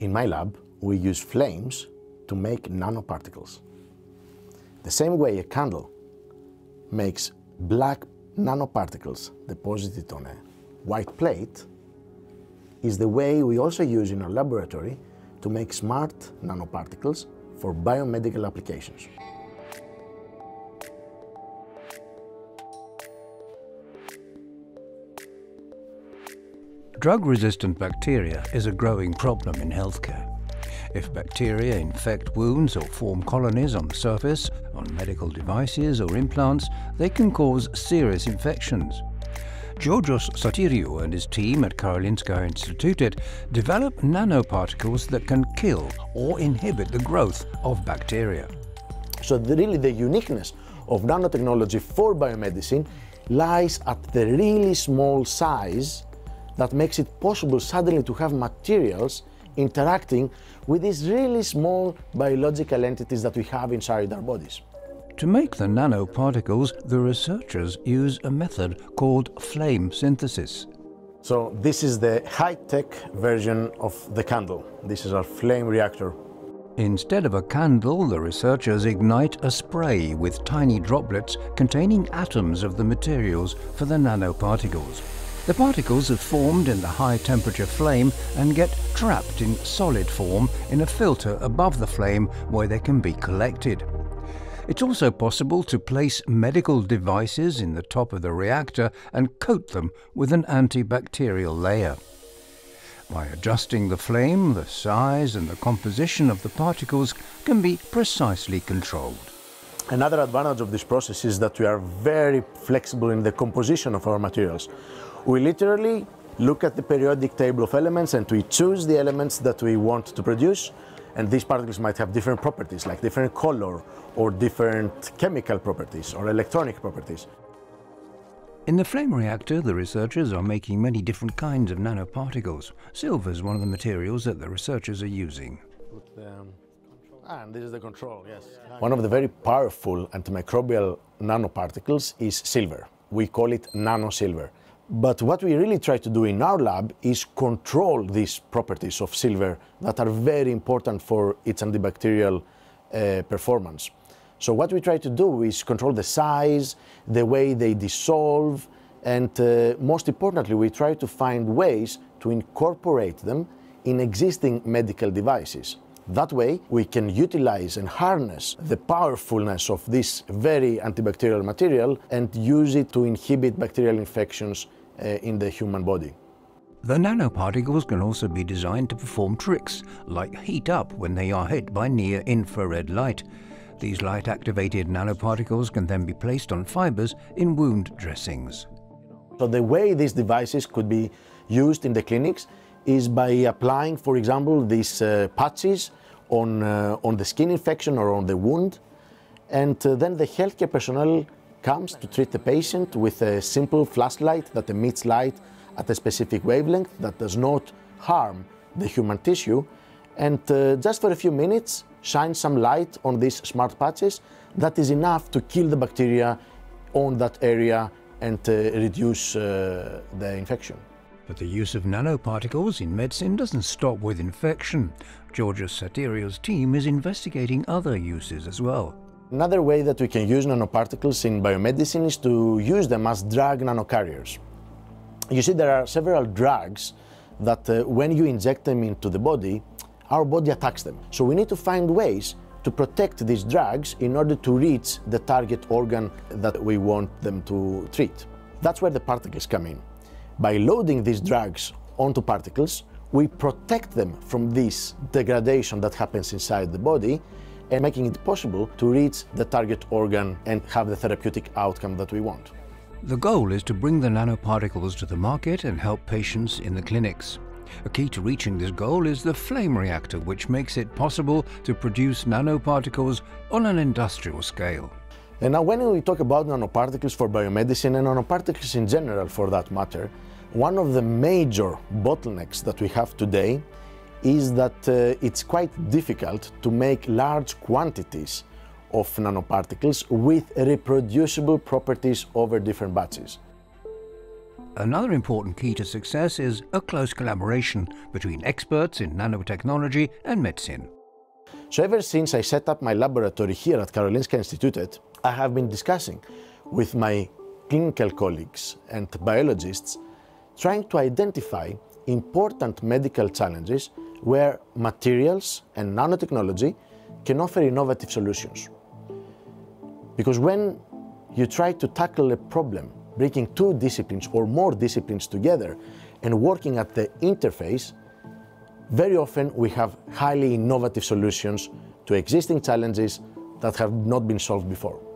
In my lab, we use flames to make nanoparticles. The same way a candle makes black nanoparticles deposited on a white plate is the way we also use in our laboratory to make smart nanoparticles for biomedical applications. Drug-resistant bacteria is a growing problem in healthcare. If bacteria infect wounds or form colonies on the surface, on medical devices or implants, they can cause serious infections. Georgios Sotiriou and his team at Karolinska institutet develop nanoparticles that can kill or inhibit the growth of bacteria. So really the uniqueness of nanotechnology for biomedicine lies at the really small size that makes it possible suddenly to have materials interacting with these really small biological entities that we have inside our bodies. To make the nanoparticles, the researchers use a method called flame synthesis. So this is the high-tech version of the candle. This is our flame reactor. Instead of a candle, the researchers ignite a spray with tiny droplets containing atoms of the materials for the nanoparticles. The particles are formed in the high-temperature flame and get trapped in solid form in a filter above the flame where they can be collected. It's also possible to place medical devices in the top of the reactor and coat them with an antibacterial layer. By adjusting the flame, the size and the composition of the particles can be precisely controlled. Another advantage of this process is that we are very flexible in the composition of our materials. We literally look at the periodic table of elements and we choose the elements that we want to produce, and these particles might have different properties, like different color or different chemical properties or electronic properties. In the flame reactor, the researchers are making many different kinds of nanoparticles. Silver is one of the materials that the researchers are using. And this is the control, yes. One of the very powerful antimicrobial nanoparticles is silver. We call it nanosilver. But what we really try to do in our lab is control these properties of silver that are very important for its antibacterial performance. So what we try to do is control the size, the way they dissolve, and most importantly, we try to find ways to incorporate them in existing medical devices. That way, we can utilize and harness the powerfulness of this very antibacterial material and use it to inhibit bacterial infections in the human body. The nanoparticles can also be designed to perform tricks, like heat up when they are hit by near-infrared light. These light-activated nanoparticles can then be placed on fibers in wound dressings. So the way these devices could be used in the clinics is by applying, for example, these patches on the skin infection or on the wound, and then the healthcare personnel comes to treat the patient with a simple flashlight that emits light at a specific wavelength that does not harm the human tissue, and just for a few minutes shine some light on these smart patches. That is enough to kill the bacteria on that area and reduce the infection. But the use of nanoparticles in medicine doesn't stop with infection. Georgios Sotiriou's team is investigating other uses as well. Another way that we can use nanoparticles in biomedicine is to use them as drug nanocarriers. You see, there are several drugs that when you inject them into the body, our body attacks them. So we need to find ways to protect these drugs in order to reach the target organ that we want them to treat. That's where the particles come in. By loading these drugs onto particles, we protect them from this degradation that happens inside the body and making it possible to reach the target organ and have the therapeutic outcome that we want. The goal is to bring the nanoparticles to the market and help patients in the clinics. A key to reaching this goal is the flame reactor, which makes it possible to produce nanoparticles on an industrial scale. And now when we talk about nanoparticles for biomedicine and nanoparticles in general for that matter, one of the major bottlenecks that we have today is that it's quite difficult to make large quantities of nanoparticles with reproducible properties over different batches. another important key to success is a close collaboration between experts in nanotechnology and medicine. So ever since I set up my laboratory here at Karolinska Institutet, I have been discussing with my clinical colleagues and biologists, trying to identify important medical challenges where materials and nanotechnology can offer innovative solutions. Because when you try to tackle a problem, bringing two disciplines or more disciplines together and working at the interface, very often we have highly innovative solutions to existing challenges that have not been solved before.